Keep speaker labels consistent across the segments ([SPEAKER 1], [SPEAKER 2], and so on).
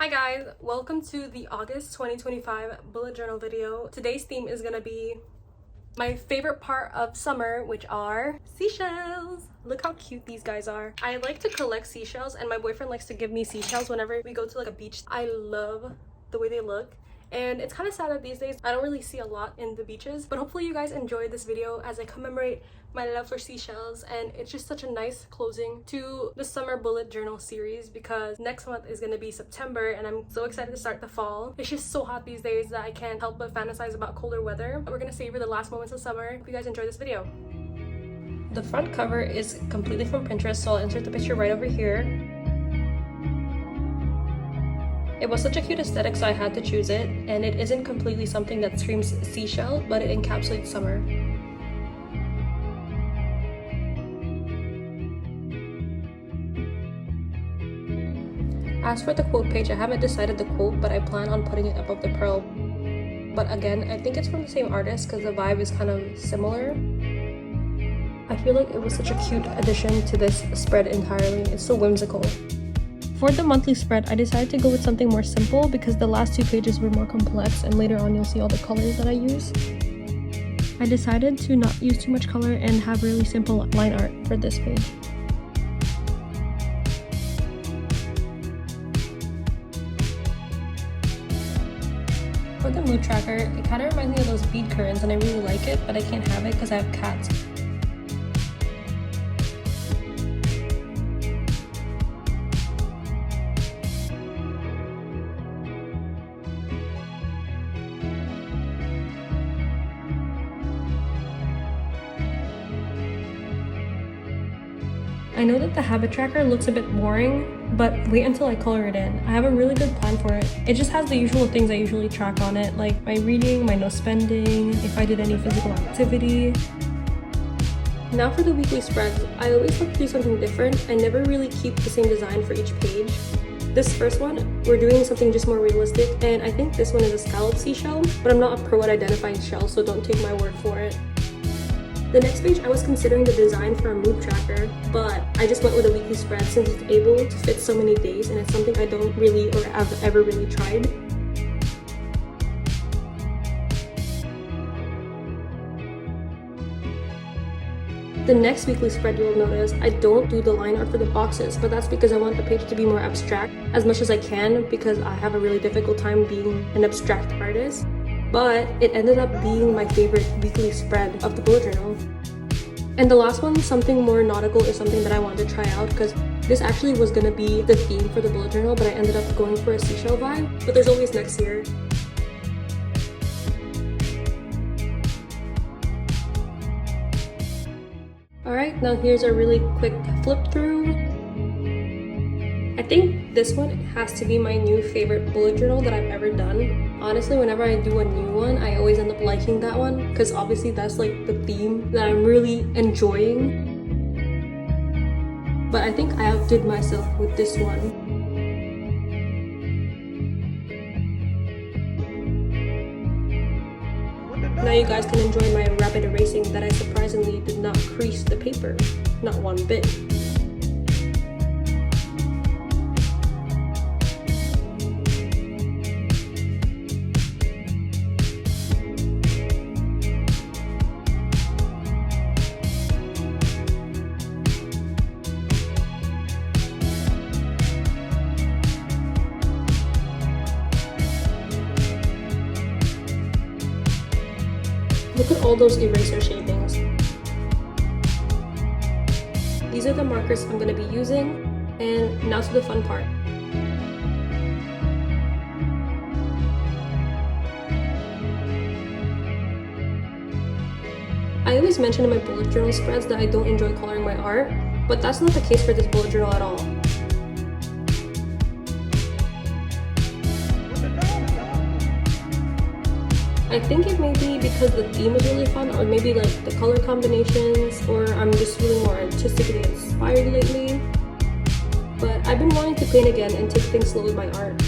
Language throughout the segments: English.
[SPEAKER 1] Hi guys, welcome to the August 2025 bullet journal video. Today's theme is gonna be my favorite part of summer, which are seashells. Look how cute these guys are. I like to collect seashells and my boyfriend likes to give me seashells whenever we go to like a beach. I love the way they look. And it's kind of sad that these days I don't really see a lot in the beaches, but hopefully you guys enjoyed this video as I commemorate my love for seashells. And it's just such a nice closing to the summer bullet journal series because next month is going to be September and I'm so excited to start the fall. It's just so hot these days that I can't help but fantasize about colder weather. We're going to savor the last moments of summer. Hope you guys enjoy this video. The front cover is completely from Pinterest, so I'll insert the picture right over here. It was such a cute aesthetic, so I had to choose it, and it isn't completely something that screams seashell, but it encapsulates summer. As for the quote page, I haven't decided the quote, but I plan on putting it above the pearl. But again, I think it's from the same artist because the vibe is kind of similar. I feel like it was such a cute addition to this spread entirely. It's so whimsical. For the monthly spread, I decided to go with something more simple because the last two pages were more complex and later on you'll see all the colors that I use. I decided to not use too much color and have really simple line art for this page. For the mood tracker, it kind of reminds me of those bead curtains and I really like it, but I can't have it because I have cats. I know that the habit tracker looks a bit boring, but wait until I color it in. I have a really good plan for it. It just has the usual things I usually track on it, like my reading, my no spending, if I did any physical activity. Now for the weekly spreads, I always look to do something different. I never really keep the same design for each page. This first one, we're doing something just more realistic, and I think this one is a scallop seashell, but I'm not a pro at identifying shells, so don't take my word for it. The next page, I was considering the design for a mood tracker, but I just went with a weekly spread since it's able to fit so many days and it's something I don't really or have ever really tried. The next weekly spread, you'll notice I don't do the line art for the boxes, but that's because I want the page to be more abstract as much as I can because I have a really difficult time being an abstract artist. But it ended up being my favorite weekly spread of the bullet journal. And the last one, something more nautical, is something that I wanted to try out because this actually was going to be the theme for the bullet journal, but I ended up going for a seashell vibe. But there's always next year. Alright, now here's a really quick flip through. I think this one has to be my new favorite bullet journal that I've ever done. Honestly, whenever I do a new one, I always end up liking that one because obviously that's like the theme that I'm really enjoying. But I think I outdid myself with this one. Now you guys can enjoy my rapid erasing that I surprisingly did not crease the paper, not one bit. Look at all those eraser shavings. These are the markers I'm going to be using, and now to the fun part. I always mention in my bullet journal spreads that I don't enjoy coloring my art, but that's not the case for this bullet journal at all. I think it may be because the theme is really fun, or maybe like the color combinations, or I'm just feeling more artistically inspired lately. But I've been wanting to paint again and take things slow with my art.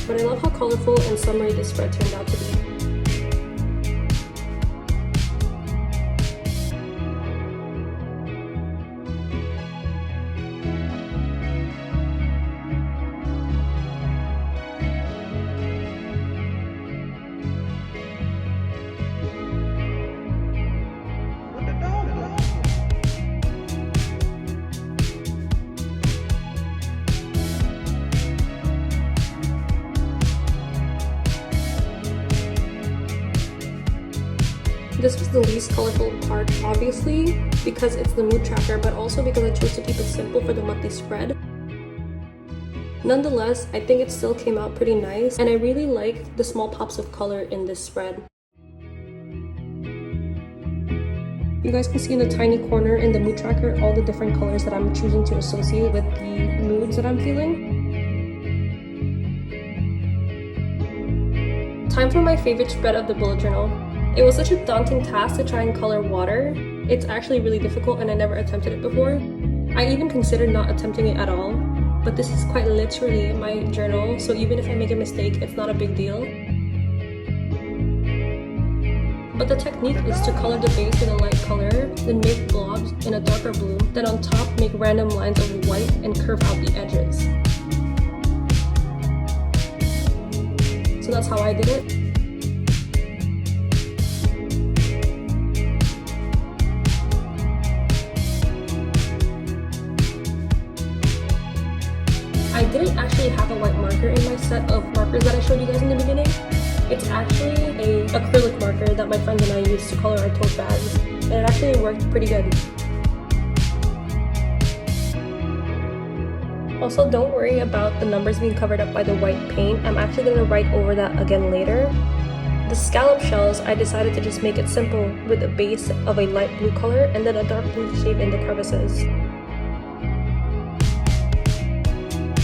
[SPEAKER 1] But I love how colorful and summery this spread turned out to be. This was the least colorful part, obviously, because it's the mood tracker, but also because I chose to keep it simple for the monthly spread. Nonetheless, I think it still came out pretty nice, and I really like the small pops of color in this spread. You guys can see in the tiny corner in the mood tracker all the different colors that I'm choosing to associate with the moods that I'm feeling. Time for my favorite spread of the bullet journal. It was such a daunting task to try and color water. It's actually really difficult and I never attempted it before. I even considered not attempting it at all, but this is quite literally my journal, so even if I make a mistake, it's not a big deal. But the technique is to color the base with a light color, then make blobs in a darker blue, then on top make random lines of white and curve out the edges. So that's how I did it. I didn't actually have a white marker in my set of markers that I showed you guys in the beginning. It's actually an acrylic marker that my friends and I used to color our tote bags, and it actually worked pretty good. Also, don't worry about the numbers being covered up by the white paint. I'm actually going to write over that again later. The scallop shells, I decided to just make it simple with a base of a light blue color and then a dark blue shade in the crevices.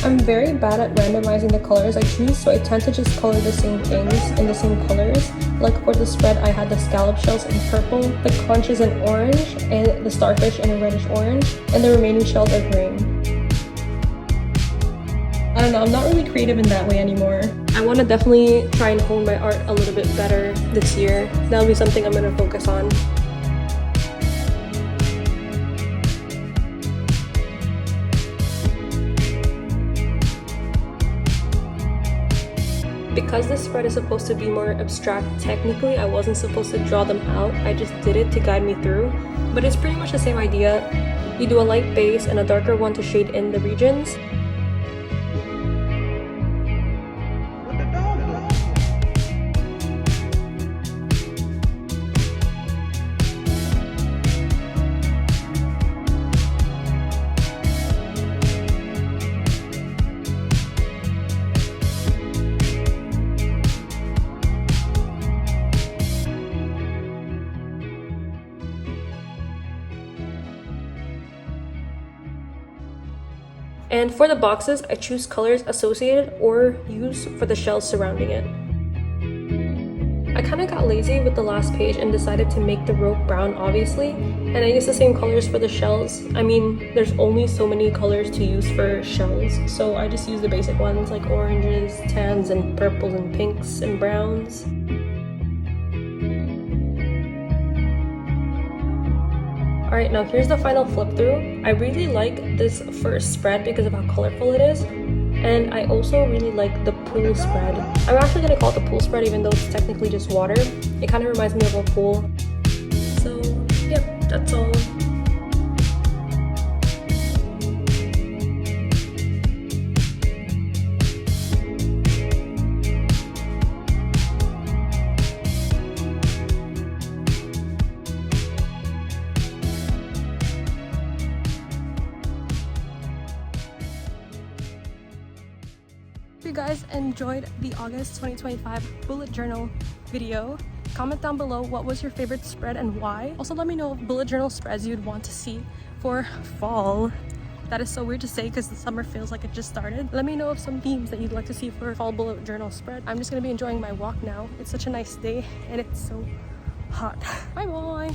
[SPEAKER 1] I'm very bad at randomizing the colors I choose, so I tend to just color the same things in the same colors. Like for the spread, I had the scallop shells in purple, the conches in orange, and the starfish in a reddish orange, and the remaining shells are green. I don't know, I'm not really creative in that way anymore. I want to definitely try and hone my art a little bit better this year. That'll be something I'm going to focus on. Because this spread is supposed to be more abstract, technically I wasn't supposed to draw them out, I just did it to guide me through. But it's pretty much the same idea. You do a light base and a darker one to shade in the regions. And for the boxes, I choose colors associated or used for the shells surrounding it. I kind of got lazy with the last page and decided to make the rope brown, obviously, and I used the same colors for the shells. I mean, there's only so many colors to use for shells, so I just use the basic ones like oranges, tans, and purples, and pinks, and browns. Alright, now here's the final flip through. I really like this first spread because of how colorful it is. And I also really like the pool spread. I'm actually going to call it the pool spread even though it's technically just water. It kind of reminds me of a pool. So, yeah, that's all. If you guys enjoyed the August 2025 bullet journal video, comment down below what was your favorite spread and why. Also let me know if bullet journal spreads you'd want to see for fall. That is so weird to say because the summer feels like it just started. Let me know of some themes that you'd like to see for fall bullet journal spread. I'm just gonna be enjoying my walk now. It's such a nice day and it's so hot. Bye bye.